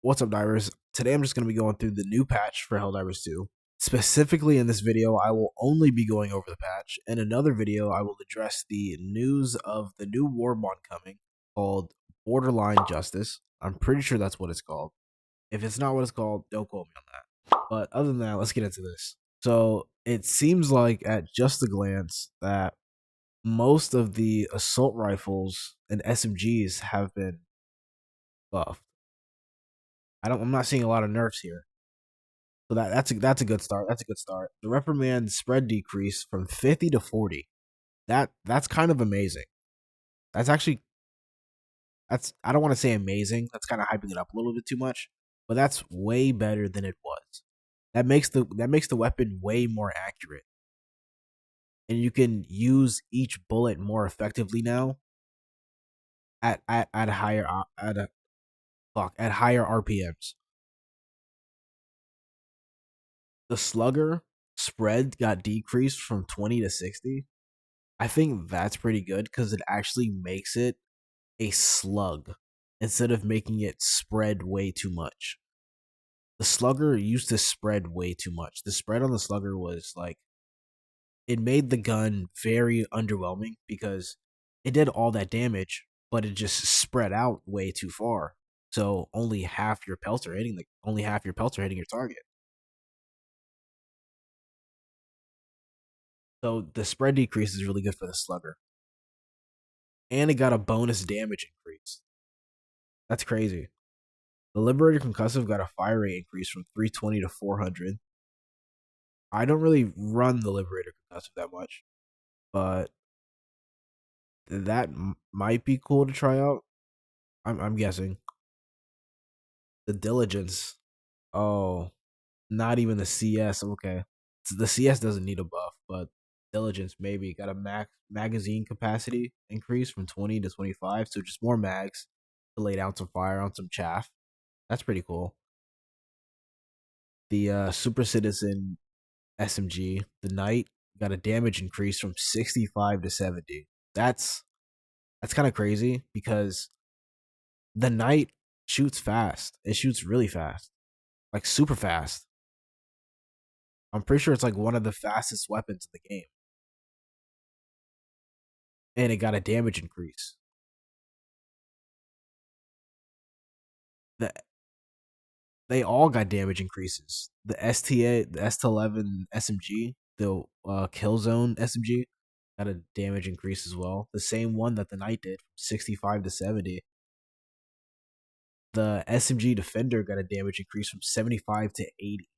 What's up, divers? Today I'm just going to be going through the new patch for Helldivers 2. Specifically, in this video, I will only be going over the patch. In another video, I will address the news of the new war bond coming called Borderline Justice. I'm pretty sure that's what it's called. If it's not what it's called, don't quote me on that. But other than that, let's get into this. So it seems like at just a glance that most of the assault rifles and SMGs have been buffed. I'm not seeing a lot of nerfs here. So that's a good start. That's a good start. The reprimand spread decrease from 50 to 40. That's kind of amazing. That's actually that's I don't want to say amazing. That's kind of hyping it up a little bit too much, but that's way better than it was. That makes the weapon way more accurate. And you can use each bullet more effectively now at higher at higher RPMs. The slugger spread got decreased from 20 to 60. I think that's pretty good because it actually makes it a slug instead of making it spread way too much. The slugger used to spread way too much. The spread on the slugger was like, it made the gun very underwhelming because it did all that damage, but it just spread out way too far. So only half your pelts are hitting your target. So the spread decrease is really good for the slugger. And it got a bonus damage increase. That's crazy. The Liberator Concussive got a fire rate increase from 320 to 400. I don't really run the Liberator Concussive that much, but that might be cool to try out. I'm guessing. The Diligence. Oh, not even the CS. Okay. So the CS doesn't need a buff, but Diligence maybe got a max magazine capacity increase from 20 to 25, so just more mags to lay down some fire on some chaff. That's pretty cool. The Super Citizen SMG, the Knight, got a damage increase from 65 to 70. That's kind of crazy because the Knight shoots fast. It shoots really fast. Like super fast. I'm pretty sure it's like one of the fastest weapons in the game. And it got a damage increase. The they all got damage increases. The STA, the S11 SMG, the Killzone SMG, got a damage increase as well. The same one that the Knight did, from 65 to 70. The SMG Defender got a damage increase from 75 to 80.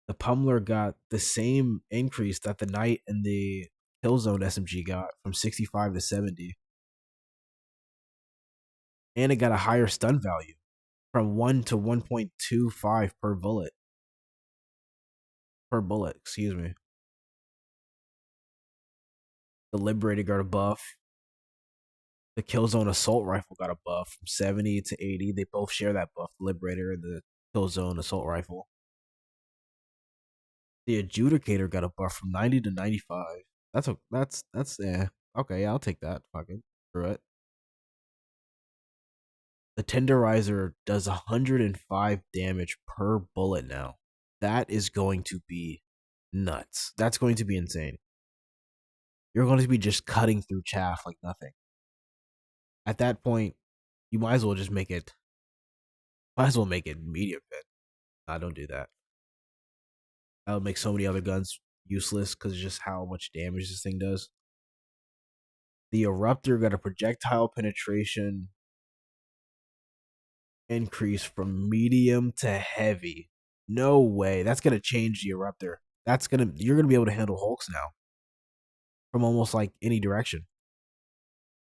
The Pummeler got the same increase that the Knight and the Killzone SMG got, from 65 to 70. And it got a higher stun value from 1 to 1.25 per bullet. Per bullet, excuse me. The Liberator got a buff. The Killzone Assault Rifle got a buff from 70 to 80. They both share that buff, the Liberator and the Killzone Assault Rifle. The Adjudicator got a buff from 90 to 95. That's yeah. Okay, yeah, I'll take that. Fucking screw it. The Tenderizer does 105 damage per bullet now. That is going to be nuts. That's going to be insane. You're going to be just cutting through chaff like nothing. At that point, you might as well just make it. Might as well make it medium fit. Nah, don't do that. That would make so many other guns useless because of just how much damage this thing does. The Eruptor got a projectile penetration increase from medium to heavy. No way. That's gonna change the Eruptor. You're gonna be able to handle Hulks now from almost like any direction.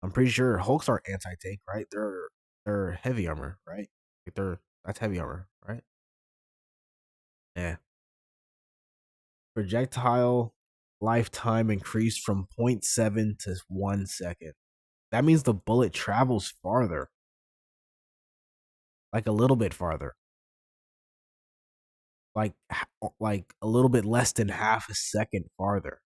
I'm pretty sure Hulks are anti tank, right? They're heavy armor, right? Like that's heavy armor, right? Yeah. Projectile lifetime increased from zero point 0.7 to 1 second. That means the bullet travels farther, like a little bit farther, like like a little bit less than half a second farther.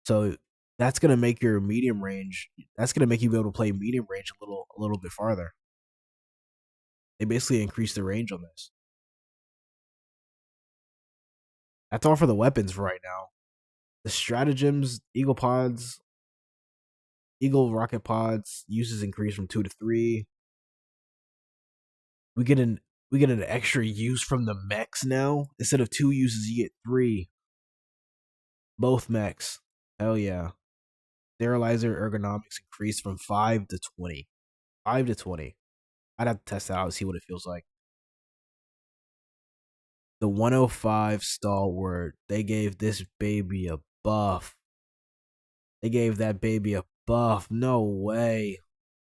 So that's gonna make your medium range. That's gonna make you be able to play medium range a little bit farther. They basically increased the range on this. That's all for the weapons for right now. The stratagems, Eagle rocket pods uses increase from 2 to 3. We get an we get an extra use from the mechs now. Instead of 2 uses, you get 3. Both mechs. Hell yeah. Sterilizer ergonomics increased from 5 to 20. 5 to 20. I'd have to test that out and see what it feels like. The 105 stalwart, they gave this baby a buff. They gave that baby a buff. No way.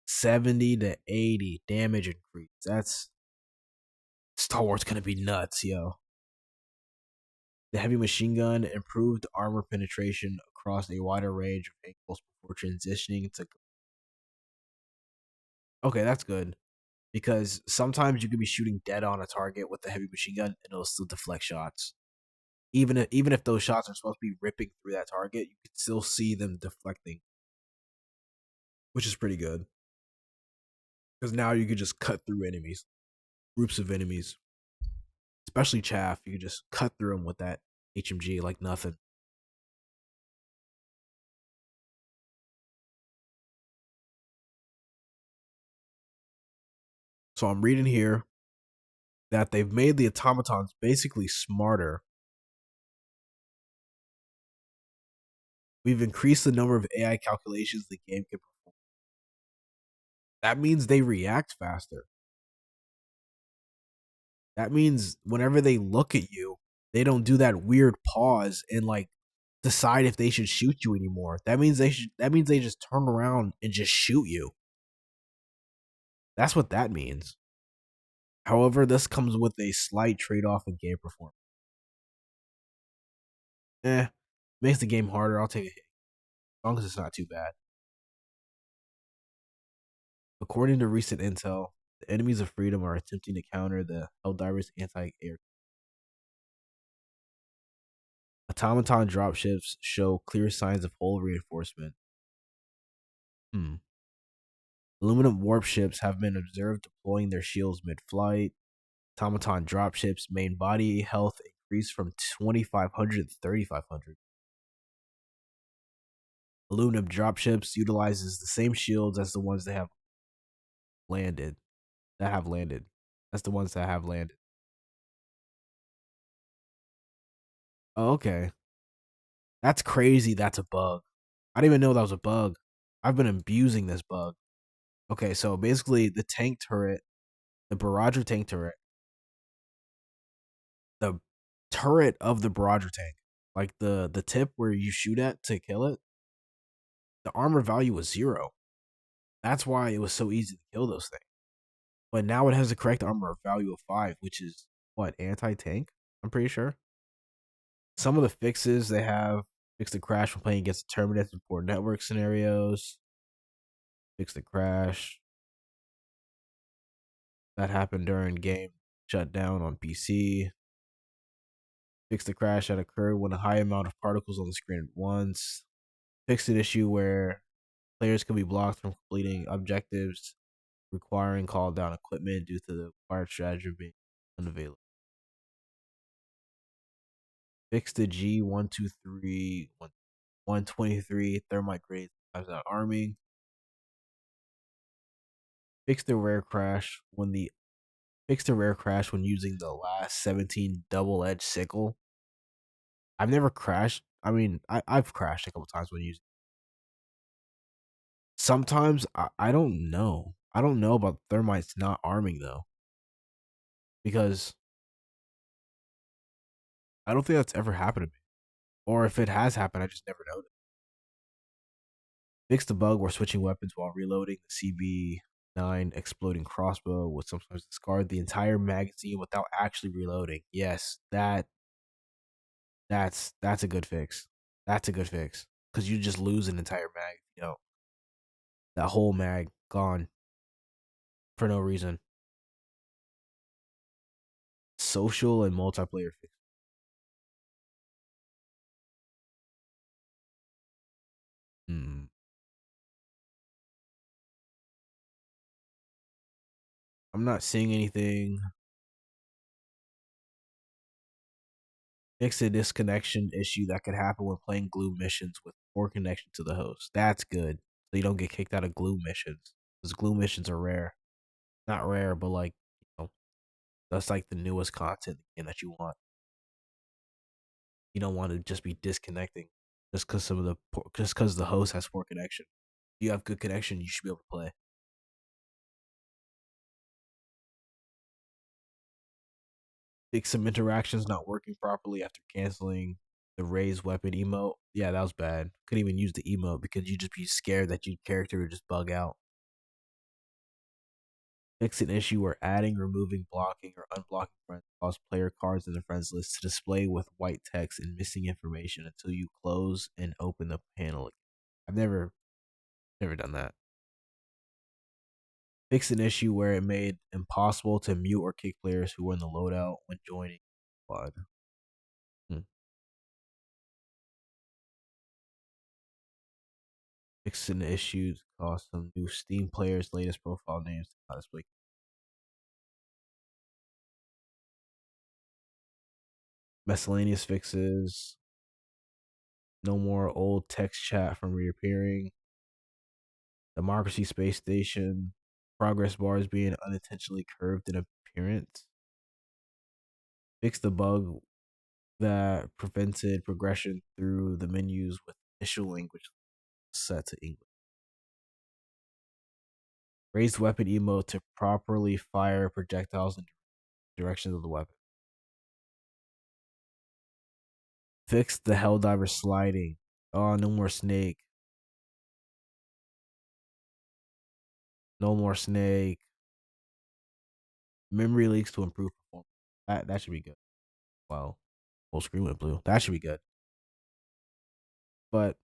70 to 80 damage increase. That's Stalwart's gonna be nuts, yo. The heavy machine gun improved armor penetration across a wider range of angles before transitioning to. Okay, that's good because sometimes you could be shooting dead on a target with the heavy machine gun and it'll still deflect shots. Even if those shots are supposed to be ripping through that target, you can still see them deflecting, which is pretty good because now you could just cut through enemies, groups of enemies, especially chaff. You could just cut through them with that HMG like nothing. So I'm reading here that they've made the automatons basically smarter. We've increased the number of AI calculations the game can perform. That means they react faster. That means whenever they look at you, they don't do that weird pause and like decide if they should shoot you anymore. That means they just turn around and just shoot you. That's what that means. However, this comes with a slight trade-off in game performance. Makes the game harder. I'll take a hit. As long as it's not too bad. According to recent intel, the enemies of freedom are attempting to counter the Helldivers anti-air. Automaton dropships show clear signs of hull reinforcement. Aluminum warp ships have been observed deploying their shields mid-flight. Automaton dropships' main body health increased from 2,500 to 3,500. Aluminum dropships utilizes the same shields as the ones that have landed. That have landed. That's the ones that have landed. Oh, okay. That's crazy. That's a bug. I didn't even know that was a bug. I've been abusing this bug. Okay, so basically the tank turret, the barrager tank turret, the turret of the barrager tank, like the tip where you shoot at to kill it, the armor value was 0. That's why it was so easy to kill those things. But now it has the correct armor value of 5, which is what, anti-tank? I'm pretty sure. Some of the fixes they have: fix the crash when playing against terminus in poor network scenarios. Fix the crash that happened during game shutdown on PC. Fix the crash that occurred when a high amount of particles on the screen at once. Fix an issue where players can be blocked from completing objectives requiring call down equipment due to the required strategy being unavailable. Fix the G123 123 thermite grades without arming. Fix the rare crash when using the last 17 double edged sickle. I've never crashed. I mean, I've crashed a couple times when using. Sometimes I don't know. I don't know about thermites not arming though, because I don't think that's ever happened to me. Or if it has happened, I just never noticed. Fix the bug where switching weapons while reloading. The CB9 exploding crossbow would sometimes discard the entire magazine without actually reloading. Yes, that's a good fix. That's a good fix because you just lose an entire mag. That whole mag gone for no reason. Social and multiplayer fix. Hmm. I'm not seeing anything. Fix a disconnection issue that could happen when playing glue missions with poor connection to the host. That's good. So you don't get kicked out of glue missions. Because glue missions are rare. Not rare, but like, that's like the newest content and that you want. You don't want to just be disconnecting just because the host has poor connection. If you have good connection, you should be able to play. Fix some interactions not working properly after canceling the raised weapon emote. Yeah, that was bad. Couldn't even use the emote because you just be scared that your character would just bug out. Fix an issue where adding, removing, blocking, or unblocking friends cause player cards in the friends list to display with white text and missing information until you close and open the panel. I've never done that. Fix an issue where it made impossible to mute or kick players who were in the loadout when joining squad. Hmm. Fix an issue to cause some new Steam players' latest profile names to not display. Miscellaneous fixes. No more old text chat from reappearing. Democracy Space Station. Progress bars being unintentionally curved in appearance. Fix the bug that prevented progression through the menus with initial language set to English. Raised weapon emote to properly fire projectiles in directions of the weapon. Fix the Helldiver sliding. Oh, no more snake. No more snake. Memory leaks to improve performance. That should be good. Wow. Full screen went blue. That should be good. But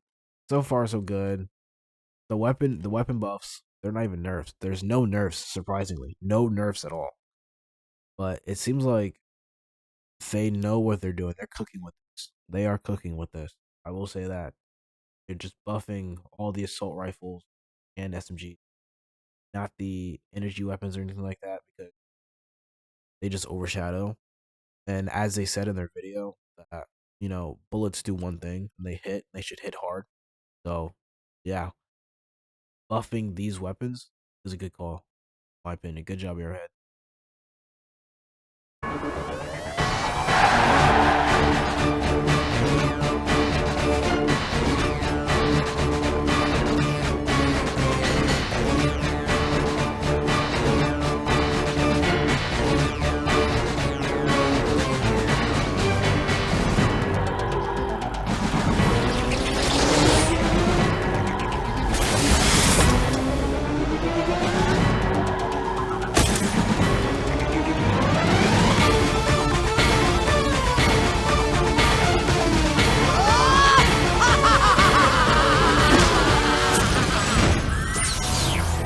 so far so good. The weapon buffs, they're not even nerfs. There's no nerfs, surprisingly. No nerfs at all. But it seems like they know what they're doing. They're cooking with this. They are cooking with this. I will say that. They're just buffing all the assault rifles and SMG, not the energy weapons or anything like that, because they just overshadow. And as they said in their video, that bullets do one thing, and they hit. They should hit hard. So, yeah, buffing these weapons is a good call, in my opinion. Good job, Airhead.